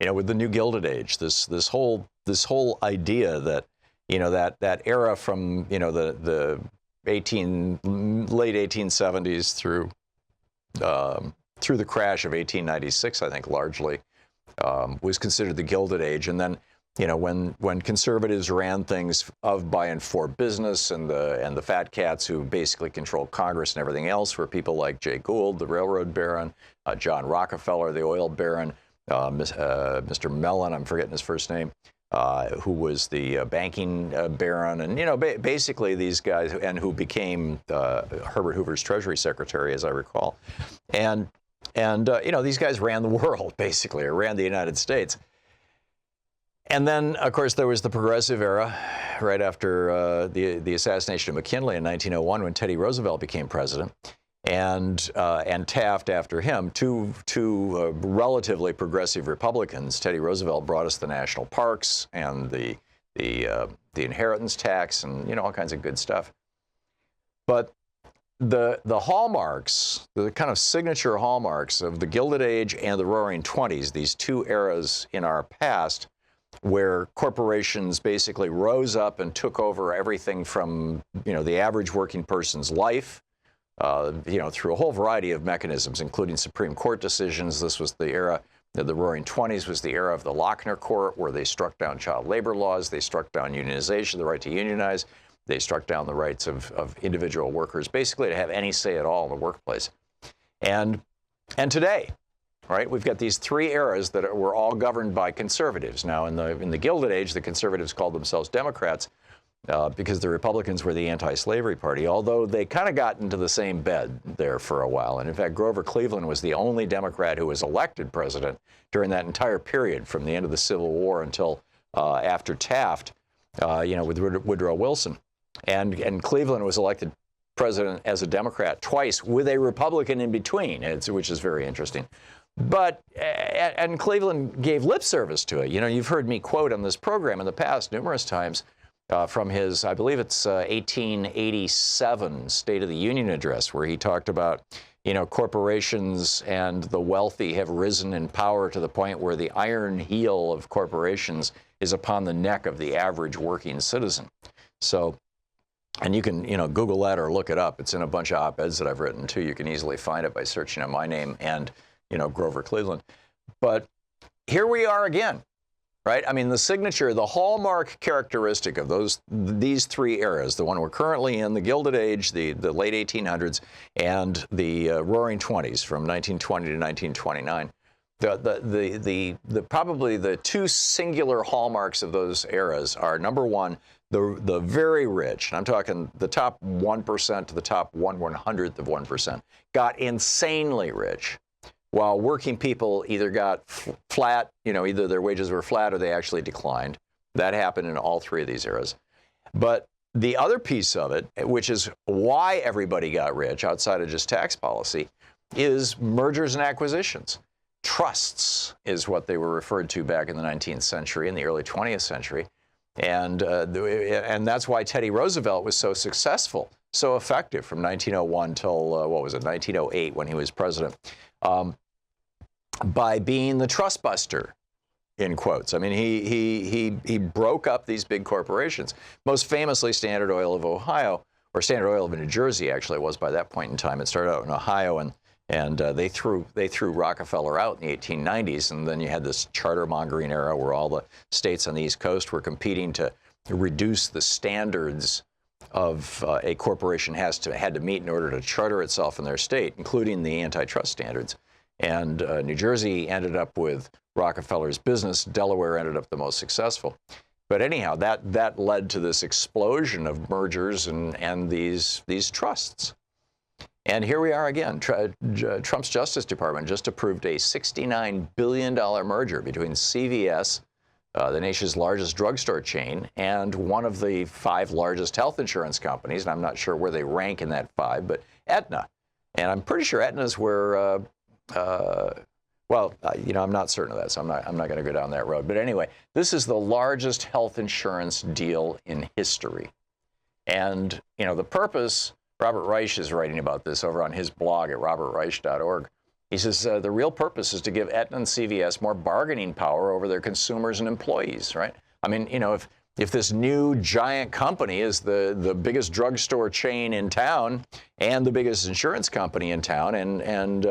with the new Gilded Age, this whole idea that, that era from, the late 1870s through the crash of 1896, I think largely, was considered the Gilded Age. And then, when conservatives ran things of, by, and for business, and the fat cats who basically controlled Congress and everything else were people like Jay Gould, the railroad baron, John Rockefeller, the oil baron, Mr. Mellon, I'm forgetting his first name, who was the banking baron, and basically these guys, and who became Herbert Hoover's Treasury Secretary, as I recall, and these guys ran the world basically, or ran the United States. And then, of course, there was the progressive era right after the assassination of McKinley in 1901, when Teddy Roosevelt became president, and Taft after him, two relatively progressive Republicans. Teddy Roosevelt brought us the national parks and the inheritance tax, and all kinds of good stuff. But the hallmarks, the kind of signature hallmarks of the Gilded Age and the Roaring Twenties, these two eras in our past, where corporations basically rose up and took over everything from, the average working person's life, through a whole variety of mechanisms, including Supreme Court decisions. This was the era, the Roaring Twenties was the era of the Lochner Court, where they struck down child labor laws, they struck down unionization, the right to unionize, they struck down the rights of individual workers, basically to have any say at all in the workplace. And today, right, we've got these three eras that were all governed by conservatives. Now, in the Gilded Age, the conservatives called themselves Democrats because the Republicans were the anti-slavery party, although they kind of got into the same bed there for a while. And in fact, Grover Cleveland was the only Democrat who was elected president during that entire period, from the end of the Civil War until after Taft, with Woodrow Wilson. And Cleveland was elected president as a Democrat twice, with a Republican in between, which is very interesting. But, and Cleveland gave lip service to it. You've heard me quote on this program in the past numerous times from his, I believe it's 1887 State of the Union address, where he talked about, corporations and the wealthy have risen in power to the point where the iron heel of corporations is upon the neck of the average working citizen. So, and you can, Google that or look it up. It's in a bunch of op-eds that I've written too. You can easily find it by searching on my name and Grover Cleveland. But here we are again, right? I mean, the signature, the hallmark characteristic of these three eras, the one we're currently in, the Gilded Age, the late 1800s, and the Roaring Twenties from 1920 to 1929, probably the two singular hallmarks of those eras are, number one, the very rich, and I'm talking the top 1% to the top 1/100th of 1%, got insanely rich, while working people either got flat, either their wages were flat or they actually declined. That happened in all three of these eras. But the other piece of it, which is why everybody got rich outside of just tax policy, is mergers and acquisitions. Trusts is what they were referred to back in the 19th century and the early 20th century. And that's why Teddy Roosevelt was so successful, so effective from 1901 till, 1908 when he was president. By being the trust buster, in quotes. I mean, he broke up these big corporations. Most famously, Standard Oil of Ohio, or Standard Oil of New Jersey, actually it was by that point in time. It started out in Ohio, and they threw Rockefeller out in the 1890s, and then you had this charter mongering era where all the states on the East Coast were competing to reduce the standards of a corporation had to meet in order to charter itself in their state, including the antitrust standards. And New Jersey ended up with Rockefeller's business. Delaware ended up the most successful. But anyhow, that led to this explosion of mergers and these trusts. And here we are again. Trump's Justice Department just approved a $69 billion merger between CVS, the nation's largest drugstore chain, and one of the 5 largest health insurance companies. And I'm not sure where they rank in that 5, but Aetna. And I'm pretty sure Aetna's where, I'm not certain of that, so I'm not going to go down that road. But anyway, this is the largest health insurance deal in history. And, the purpose, Robert Reich is writing about this over on his blog at robertreich.org. He says the real purpose is to give Aetna and CVS more bargaining power over their consumers and employees, right? I mean, you know, if this new giant company is the biggest drugstore chain in town and the biggest insurance company in town, and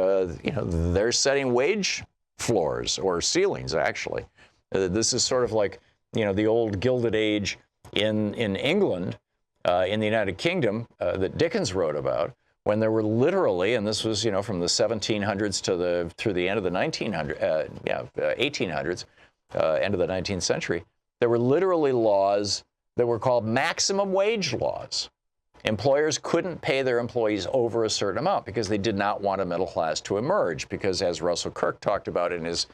you know, they're setting wage floors or ceilings, actually. This is sort of like, you know, the old Gilded Age in England, in the United Kingdom, that Dickens wrote about, when there were literally, and this was, you know, from the 1700s to through the end of the 1800s, end of the 19th century, there were literally laws that were called maximum wage laws. Employers couldn't pay their employees over a certain amount because they did not want a middle class to emerge, because as Russell Kirk talked about in his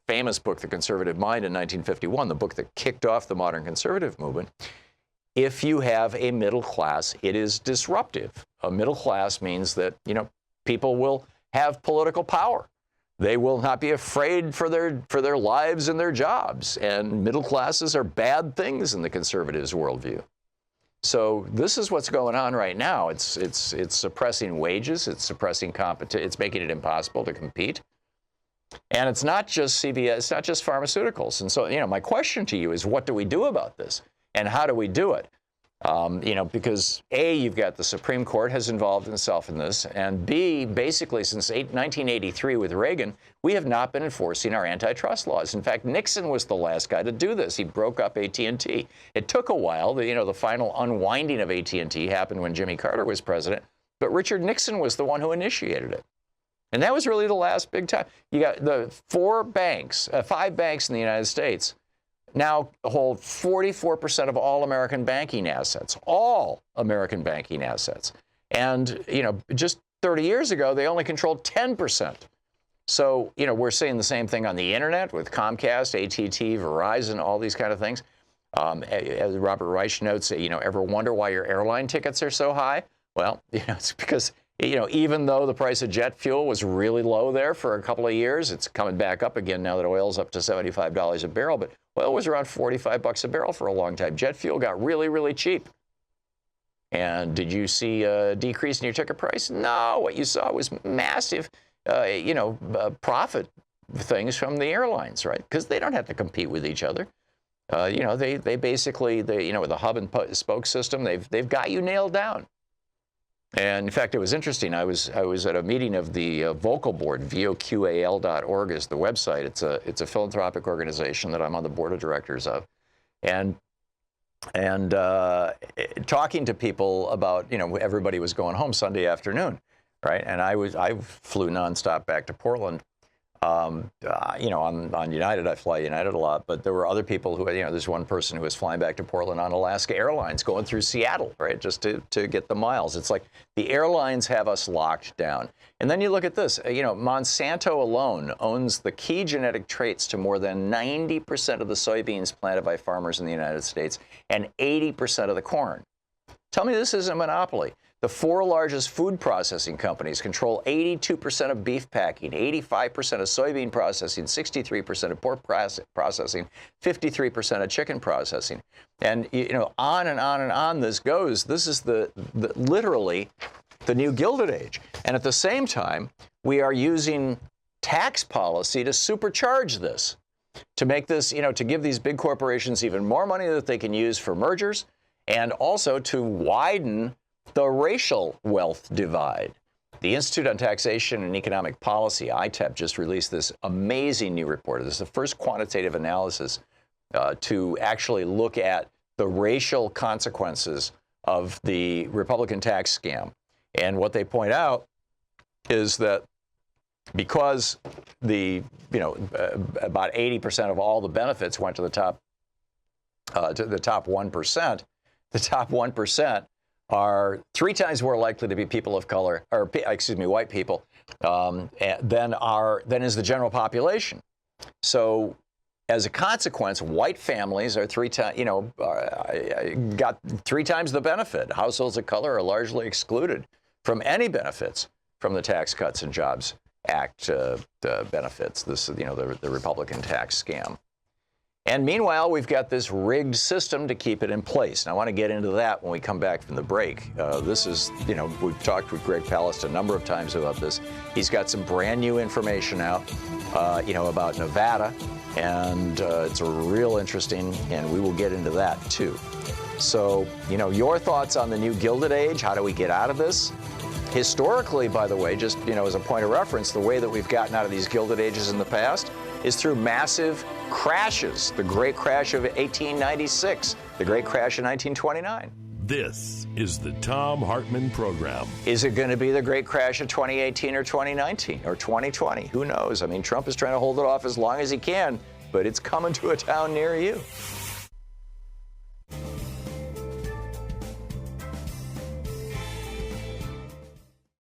famous book, The Conservative Mind, in 1951, the book that kicked off the modern conservative movement, if you have a middle class, it is disruptive. A middle class means that, you know, people will have political power. They will not be afraid for their lives and their jobs. And middle classes are bad things in the conservatives' worldview. So this is what's going on right now. It's suppressing wages. It's suppressing competition. It's making it impossible to compete. And it's not just CVS. It's not just pharmaceuticals. And so, you know, my question to you is, what do we do about this? And how do we do it? You know, because A, you've got the Supreme Court has involved itself in this, and B, basically since 1983 with Reagan, we have not been enforcing our antitrust laws. In fact, Nixon was the last guy to do this. He broke up AT&T. It took a while. You know, the final unwinding of AT&T happened when Jimmy Carter was president, but Richard Nixon was the one who initiated it. And that was really the last big time. You got the 5 banks in the United States now hold 44% of all American banking assets, And, you know, just 30 years ago, they only controlled 10%. So, you know, we're seeing the same thing on the internet with Comcast, AT&T, Verizon, all these kind of things. As Robert Reich notes, you know, ever wonder why your airline tickets are so high? Well, you know, it's because, you know, even though the price of jet fuel was really low there for a couple of years, it's coming back up again now that oil's up to $75 a barrel. But oil was around $45 a barrel for a long time. Jet fuel got really, really cheap. And did you see a decrease in your ticket price? No, what you saw was massive, you know, profit things from the airlines, right? Because they don't have to compete with each other. You know, they basically, you know, with the hub and spoke system, they've got you nailed down. And in fact, it was interesting. I was at a meeting of the Vocal Board. VOQAL.org is the website. It's a philanthropic organization that I'm on the board of directors of, and talking to people about, you know, everybody was going home Sunday afternoon, right? And I flew nonstop back to Portland. You know, on United, I fly United a lot, but there were other people who, you know, there's one person who was flying back to Portland on Alaska Airlines going through Seattle, right, just to get the miles. It's like the airlines have us locked down. And then you look at this, you know, Monsanto alone owns the key genetic traits to more than 90% of the soybeans planted by farmers in the United States and 80% of the corn. Tell me this isn't a monopoly. The 4 largest food processing companies control 82% of beef packing, 85% of soybean processing, 63% of pork processing, 53% of chicken processing. And, you know, on and on and on this goes. This is literally the new Gilded Age. And at the same time, we are using tax policy to supercharge this, to make this, you know, to give these big corporations even more money that they can use for mergers, and also to widen the racial wealth divide. The Institute on Taxation and Economic Policy, ITEP, just released this amazing new report. This is the first quantitative analysis to actually look at the racial consequences of the Republican tax scam. And what they point out is that because the, you know, about 80% of all the benefits went to the top 1%, the top 1% are 3 times more likely to be people of color, or excuse me, white people, than is the general population. So, as a consequence, white families are 3 times, you know, got 3 times the benefit. Households of color are largely excluded from any benefits from the Tax Cuts and Jobs Act benefits. This, you know, the Republican tax scam. And meanwhile, we've got this rigged system to keep it in place. And I want to get into that when we come back from the break. This is, we've talked with Greg Palast a number of times about this. He's got some brand new information out, about Nevada. And it's real interesting, and we will get into that too. So, your thoughts on the new Gilded Age? How do we get out of this? Historically, by the way, just, as a point of reference, the way that we've gotten out of these Gilded Ages in the past is through massive crashes. The Great Crash of 1896, the Great Crash of 1929. This is the Thom Hartmann Program. Is it going to be the Great Crash of 2018 or 2019 or 2020? Who knows? I mean, Trump is trying to hold it off as long as he can, but it's coming to a town near you.